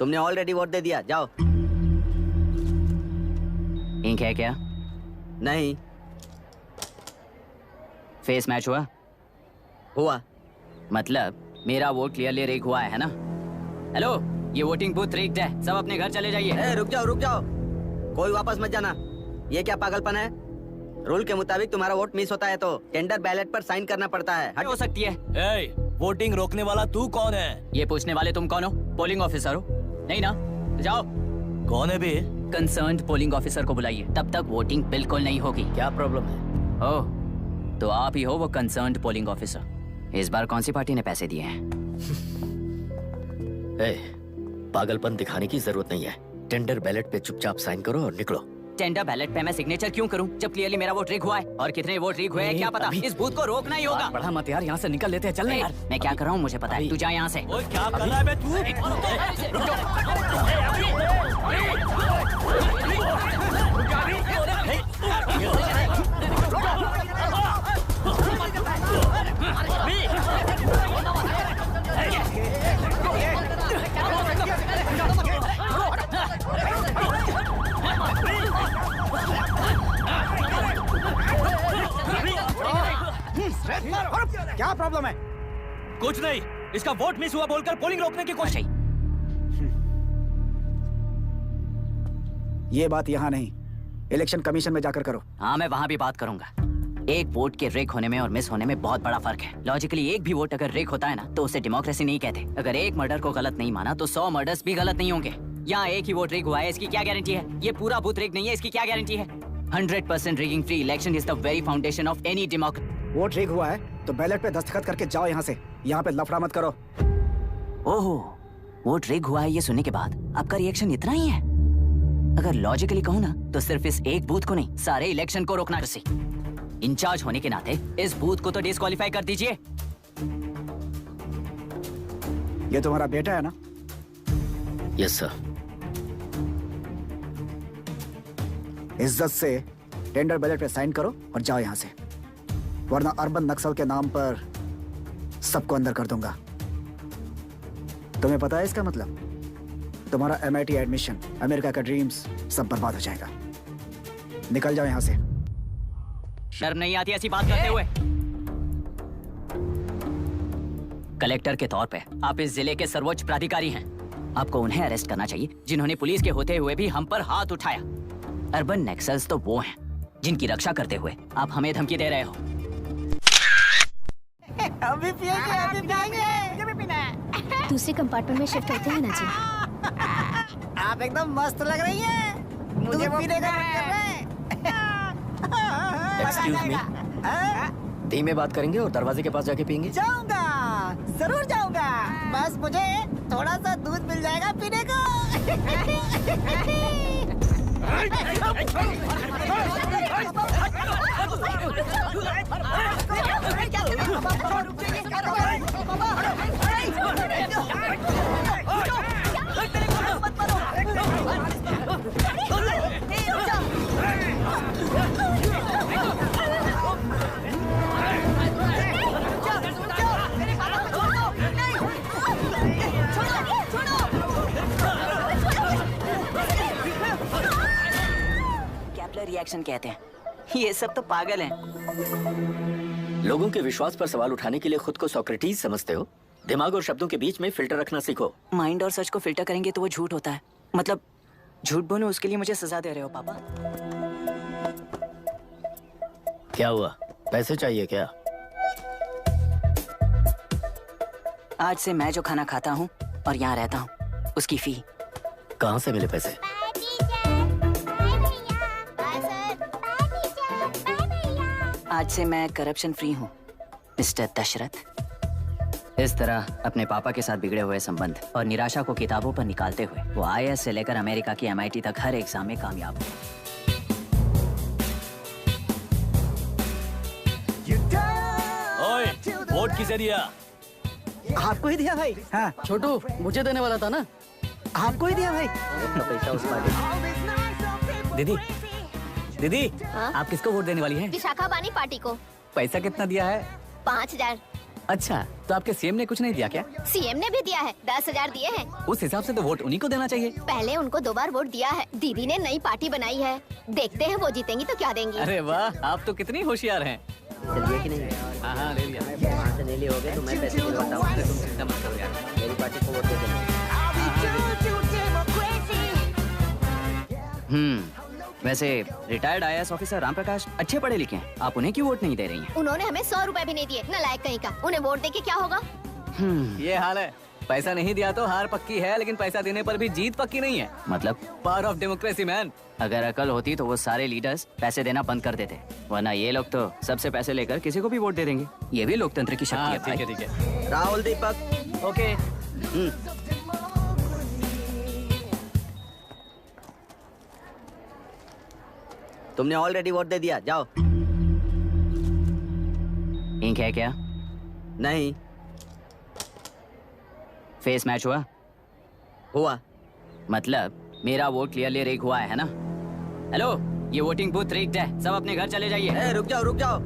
तुमने already vote दे दिया, जाओ। इंक है क्या? नहीं। फेस मैच हुआ? हुआ। मतलब मेरा वोट क्लियरली रिग हुआ है ना? हेलो, ये वोटिंग बूथ रिग्ड है, सब अपने घर चले जाइए। रुक जाओ, कोई वापस मत जाना। ये क्या पागलपन है? रूल के मुताबिक तुम्हारा वोट मिस होता है तो टेंडर बैलेट पर साइन करना पड़ता है। हट हो सकती है। वोटिंग रोकने वाला तू कौन है? ये पूछने वाले तुम कौन हो? पोलिंग ऑफिसर हो? नहीं ना? जाओ। कौन है बे? कंसर्न्ड पोलिंग ऑफिसर को बुलाइए, तब तक वोटिंग बिल्कुल नहीं होगी। क्या प्रॉब्लम है? ओह, तो आप ही हो वो कंसर्न्ड पोलिंग ऑफिसर। इस बार कौन सी पार्टी ने पैसे दिए हैं? पागलपन दिखाने की जरूरत नहीं है। टेंडर बैलेट पे चुपचाप साइन करो और निकलो। टेंडर बैलेट पे मैं सिग्नेचर क्यों करूं जब क्लियरली मेरा वोट रिग हुआ है? और कितने वोट रिग हुए हैं क्या पता? इस बूथ को रोकना ही होगा। बढ़ा मत यार, यहाँ से निकल लेते हैं, चल यार। मैं क्या कर रहा हूँ मुझे पता है, तू जा यहाँ से। ओए क्या कर रहा है बे तू? रुक क्या प्रॉब्लम है? कुछ नहीं, इसका वोट मिस हुआ बोलकर पोलिंग रोकने की कोशिश। ये बात यहाँ नहीं, इलेक्शन कमीशन में जाकर करो। हाँ, मैं वहाँ भी बात करूंगा। एक वोट के रिग होने में और मिस होने में बहुत बड़ा फर्क है। लॉजिकली एक भी वोट अगर रिग होता है ना तो उसे डेमोक्रेसी नहीं कहते। अगर एक मर्डर को गलत नहीं माना तो 100 मर्डर्स भी गलत नहीं होंगे। यहाँ एक ही वोट रिग हुआ है, इसकी क्या गारंटी है? ये पूरा बूथ रिग नहीं है, इसकी क्या गारंटी है? 100% rigging free election is the very foundation of any democracy. Vote rig हुआ है तो बैलेट पे दस्तखत करके जाओ यहाँ से। यहाँ पे लफड़ा मत करो। ओहो, वोट रिग हुआ है ये सुनने के बाद आपका रिएक्शन इतना ही है? अगर लॉजिकली कहूँ ना तो सिर्फ इस एक बूथ को नहीं, सारे इलेक्शन को रोकना चाहिए। इंचार्ज होने के नाते इस बूथ को तो डिस्क्वालीफाई कर दीजिए। ये तुम्हारा बेटा है ना? Yes sir. इज्जत से टेंडर बैलेट पे साइन करो और जाओ यहाँ से, वरना अर्बन नक्सल के नाम पर सबको अंदर कर दूंगा। तुम्हें पता है इसका मतलब? तुम्हारा MIT एडमिशन, अमेरिका का ड्रीम्स सब बर्बाद हो जाएगा। निकल जाओ यहाँ से। शर्म नहीं आती ऐसी बात करते हुए? कलेक्टर के तौर पे आप इस जिले के सर्वोच्च प्राधिकारी हैं। आपको उन्हें अरेस्ट करना चाहिए जिन्होंने पुलिस के होते हुए भी हम पर हाथ उठाया। अर्बन नक्सल्स तो वो हैं जिनकी रक्षा करते हुए आप हमें धमकी दे रहे हो। अभी पिएंगे, अभी पिएंगे। मुझे भी पीना है। दूसरे कंपार्टमेंट में शिफ्ट होते हैं ना जी। आप एकदम मस्त लग रही हैं। मुझे वो पीने का मन कर रहा है। एक्सक्यूज मी, धीमे बात करेंगे और दरवाजे के पास जाके पियेंगे। जाऊंगा, जरूर जाऊंगा। बस मुझे थोड़ा सा दूध मिल जाएगा पीने को। कैप्लर रिएक्शन कहते हैं। ये सब तो पागल हैं। लोगों के विश्वास पर सवाल उठाने के लिए खुद को सोक्रेटिस समझते हो? दिमाग और शब्दों के बीच में फिल्टर रखना सीखो। माइंड और सच को फिल्टर करेंगे तो वो झूठ होता है। मतलब झूठ बोलो उसके लिए मुझे सजा दे रहे हो पापा? क्या हुआ, पैसे चाहिए क्या? आज से मैं जो खाना खाता हूँ और यहाँ रहता हूँ उसकी फी। कहाँ से मिले पैसे? आज से मैं करप्शन फ्री हूँ मिस्टर दशरथ। इस तरह अपने पापा के साथ बिगड़े हुए संबंध और निराशा को किताबों पर निकालते हुए वो IAS से लेकर अमेरिका की MIT तक हर एग्जाम में कामयाब हुए। ओए, वोट किसे दिया? आपको ही दिया भाई। हाँ, छोटू, मुझे देने वाला था ना। आपको ही दिया भाई। पैसा उस दीदी, दीदी, हाँ? आप किसको वोट देने वाली हैं? विशाखा बानी पार्टी को। पैसा कितना दिया है? 5000। अच्छा, तो आपके सीएम ने कुछ नहीं दिया क्या? सीएम ने भी दिया है, 10,000 दिए हैं। उस हिसाब से तो वोट उन्हीं को देना चाहिए। पहले उनको 2 बार वोट दिया है। दीदी ने नई पार्टी बनाई है, देखते हैं वो जीतेंगी तो क्या देंगी। अरे वाह, आप तो कितनी होशियार हैं। चलिए कि नहीं? हाँ हाँ, ले लिया। वहाँ से नहीं लियोगे तो मैं पैसे दिलवाता हूँ। तुम चिंता मत करो यार। मेरी पार्टी को वोट दे देना। वैसे retired IAS officer Ram Prakash अच्छे पढ़े लिखे हैं, आप उन्हें क्यों वोट नहीं दे रही हैं? उन्होंने हमें 100 रुपए भी नहीं दिए, नालायक कहीं का। उन्हें वोट देके क्या होगा? ये हाल है। पैसा नहीं दिया तो हार पक्की है, लेकिन पैसा देने पर भी जीत पक्की नहीं है। मतलब पावर ऑफ डेमोक्रेसी मैन। अगर अकल होती तो वो सारे लीडर्स पैसे देना बंद कर देते, वरना ये लोग तो सबसे पैसे लेकर किसी को भी वोट दे देंगे। ये भी लोकतंत्र की शक्ति है। ठीक है। राहुल दीपक। ओके। तुमने ऑलरेडी वोट दे दिया, जाओ। इंक है क्या? नहीं फेस मैच हुआ? हुआ। मतलब मेरा वोट क्लियरली रिग हुआ है ना? हेलो, ये वोटिंग बूथ रिग्ड है, सब अपने घर चले जाइए। ए, रुक जाओ।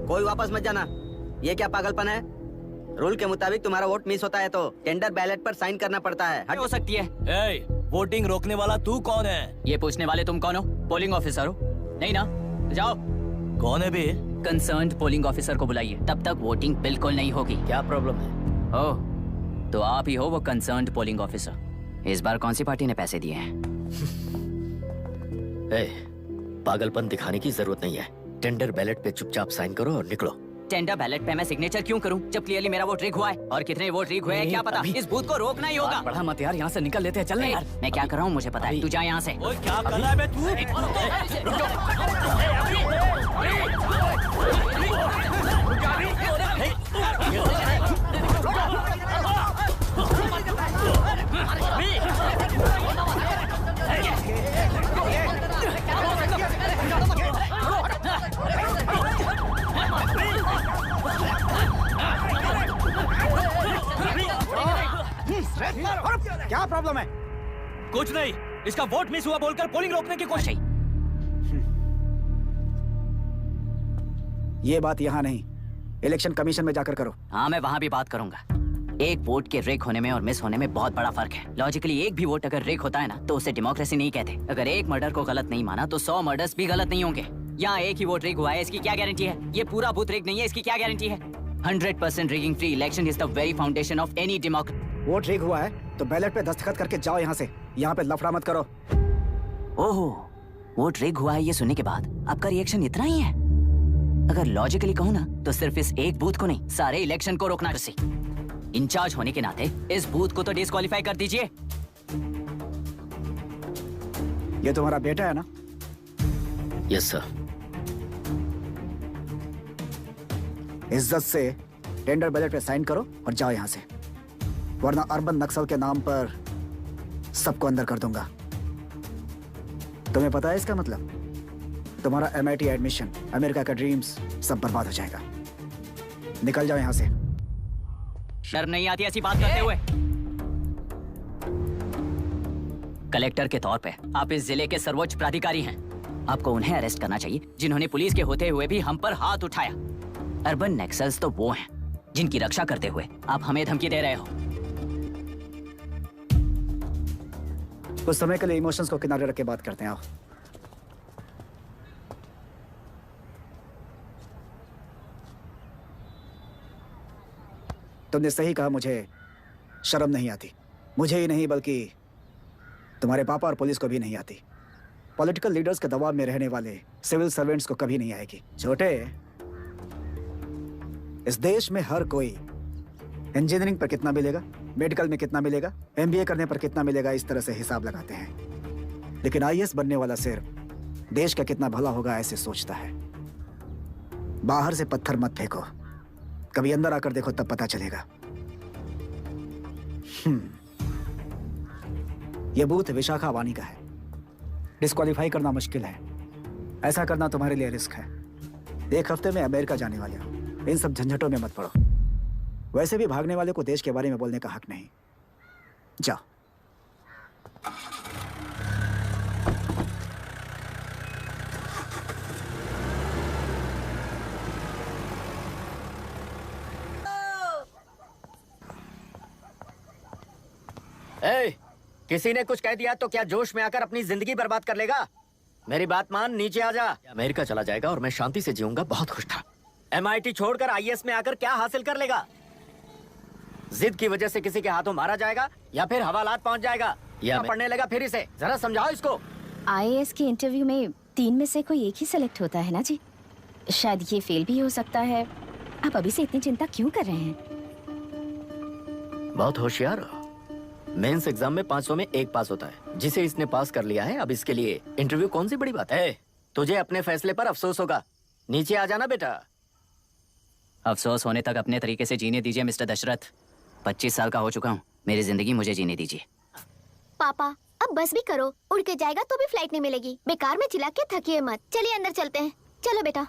कोई वापस मत जाना। ये क्या पागलपन है? रूल के मुताबिक तुम्हारा वोट मिस होता है तो टेंडर बैलेट पर साइन करना पड़ता है। हो सकती है। वोटिंग रोकने वाला तू कौन है? ये पूछने वाले तुम कौन हो? पोलिंग ऑफिसर हो? नहीं ना? तो जाओ। कौन है बे? कंसर्न्ड पोलिंग ऑफिसर को बुलाइए, तब तक वोटिंग बिल्कुल नहीं होगी। क्या प्रॉब्लम है? ओह, तो आप ही हो वो कंसर्न्ड पोलिंग ऑफिसर। इस बार कौन सी पार्टी ने पैसे दिए हैं? पागलपन दिखाने की जरूरत नहीं है। टेंडर बैलेट पे चुपचाप साइन करो और निकलो। टेंडर बैलेट पे मैं सिग्नेचर क्यों करूं जब क्लियरली मेरा वोट रिग हुआ है? और कितने वोट रिग हुए हैं क्या पता? इस बूथ को रोकना ही होगा। बढ़ा मत यार, यहाँ से निकल लेते हैं, चलना यार। मैं क्या कर रहा हूँ मुझे पता है, तू जा यहाँ से। ओए क्या कर रहा है बे तू? क्या प्रॉब्लम है? कुछ नहीं, इसका वोट मिस हुआ बोलकर पोलिंग रोकने की कोशिश। ये बात यहाँ नहीं, इलेक्शन कमीशन में जाकर करो। हाँ, मैं वहाँ भी बात करूंगा। एक वोट के रिग होने में और मिस होने में बहुत बड़ा फर्क है। लॉजिकली एक भी वोट अगर रिग होता है ना तो उसे डेमोक्रेसी नहीं कहते। अगर एक मर्डर को गलत नहीं माना तो 100 मर्डर्स भी गलत नहीं होंगे। यहाँ एक ही वोट रिग हुआ है, इसकी क्या गारंटी है? ये पूरा बूथ रिग नहीं है, इसकी क्या गारंटी है? 100% rigging free election is the very foundation of any democracy. Vote rig हुआ है तो बैलेट पे दस्तखत करके जाओ यहाँ से। यहाँ पे लफड़ा मत करो। ओहो, वोट रिग हुआ है ये सुनने के बाद आपका रिएक्शन इतना ही है? अगर लॉजिकली कहूँ ना तो सिर्फ इस एक बूथ को नहीं, सारे इलेक्शन को रोकना चाहिए। इंचार्ज होने के नाते इस बूथ को तो डिस्क्वालीफाई कर दीजिए। ये तुम्हारा बेटा है ना? Yes sir. इज्जत से टेंडर बैलेट पे साइन करो और जाओ यहाँ से, वरना अर्बन नक्सल के नाम पर सबको अंदर कर दूंगा। तुम्हें पता है इसका मतलब? तुम्हारा MIT एडमिशन, अमेरिका का ड्रीम्स सब बर्बाद हो जाएगा। निकल जाओ यहाँ से। शर्म नहीं आती ऐसी बात करते हुए? कलेक्टर के तौर पे आप इस जिले के सर्वोच्च प्राधिकारी हैं। आपको उन्हें अरेस्ट करना चाहिए जिन्होंने पुलिस के होते हुए भी हम पर हाथ उठाया। अर्बन नक्सल्स तो वो हैं जिनकी रक्षा करते हुए आप हमें धमकी दे रहे हो। कुछ समय के लिए इमोशंस को किनारे रख के बात करते हैं। आओ। तुमने सही कहा, मुझे शर्म नहीं आती। मुझे ही नहीं बल्कि तुम्हारे पापा और पुलिस को भी नहीं आती। पॉलिटिकल लीडर्स के दबाव में रहने वाले सिविल सर्वेंट्स को कभी नहीं आएगी। छोटे, इस देश में हर कोई इंजीनियरिंग पर कितना मिलेगा, मेडिकल में कितना मिलेगा, MBA करने पर कितना मिलेगा, इस तरह से हिसाब लगाते हैं। लेकिन IAS बनने वाला सिर्फ देश का कितना भला होगा ऐसे सोचता है। बाहर से पत्थर मत फेंको, कभी अंदर आकर देखो तब पता चलेगा। यह बूथ विशाखा वानी का है। डिस्क्वालीफाई करना मुश्किल है, ऐसा करना तुम्हारे लिए रिस्क है। 1 हफ्ते में अमेरिका जाने वाले हो, इन सब झंझटों में मत पड़ो। वैसे भी भागने वाले को देश के बारे में बोलने का हक नहीं। जाओ। ए, किसी ने कुछ कह दिया तो क्या जोश में आकर अपनी जिंदगी बर्बाद कर लेगा? मेरी बात मान, नीचे आ जा। अमेरिका चला जाएगा और मैं शांति से जीऊंगा, बहुत खुश था। MIT छोड़कर IAS में आकर क्या हासिल कर लेगा? जिद की वजह से किसी के हाथों मारा जाएगा या फिर हवालात पहुंच जाएगा या पढ़ने लगा फिर इसे। जरा समझाओ इसको। IAS के इंटरव्यू में 3 में से कोई एक ही सेलेक्ट होता है ना जी? शायद ये फेल भी हो सकता है। आप अभी से इतनी चिंता क्यों कर रहे हैं? बहुत होशियार हो। मेंस एग्जाम में 500 में 1 पास होता है, जिसे इसने पास कर लिया है। अब इसके लिए इंटरव्यू कौन सी बड़ी बात है? तुझे अपने फैसले पर अफसोस होगा। नीचे आ जाना बेटा। अफसोस होने तक अपने तरीके से जीने दीजिए मिस्टर दशरथ। 25 साल का हो चुका हूँ, मेरी जिंदगी मुझे जीने दीजिए। पापा अब बस भी करो, उड़ के जाएगा तो भी फ्लाइट नहीं मिलेगी। बेकार में चिल्ला के थकिए मत। चलिए अंदर चलते हैं। चलो बेटा।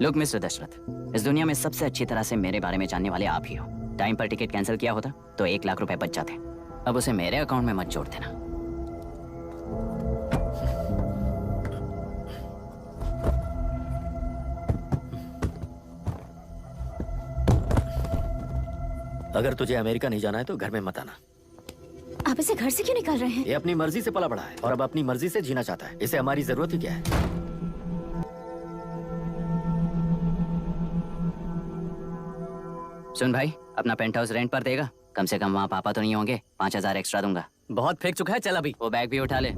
लुक मिस्टर दशरथ, इस दुनिया में सबसे अच्छी तरह से मेरे बारे में जानने वाले आप ही हो। टाइम पर टिकट कैंसिल किया होता तो 1 लाख रुपए बच जाते। अब उसे मेरे अकाउंट में मत जोड़ देना। अगर तुझे अमेरिका नहीं जाना है तो घर में मत आना। आप इसे घर से क्यों निकाल रहे हैं? ये अपनी मर्जी से पला बड़ा है और अब अपनी मर्जी से जीना चाहता है। इसे हमारी जरूरत ही क्या है? सुन भाई, अपना पेंट हाउस रेंट पर देगा? कम से कम वहाँ पापा तो नहीं होंगे। 5000 एक्स्ट्रा दूंगा। बहुत फेंक चुका है, चल अभी। वो बैग भी उठा ले।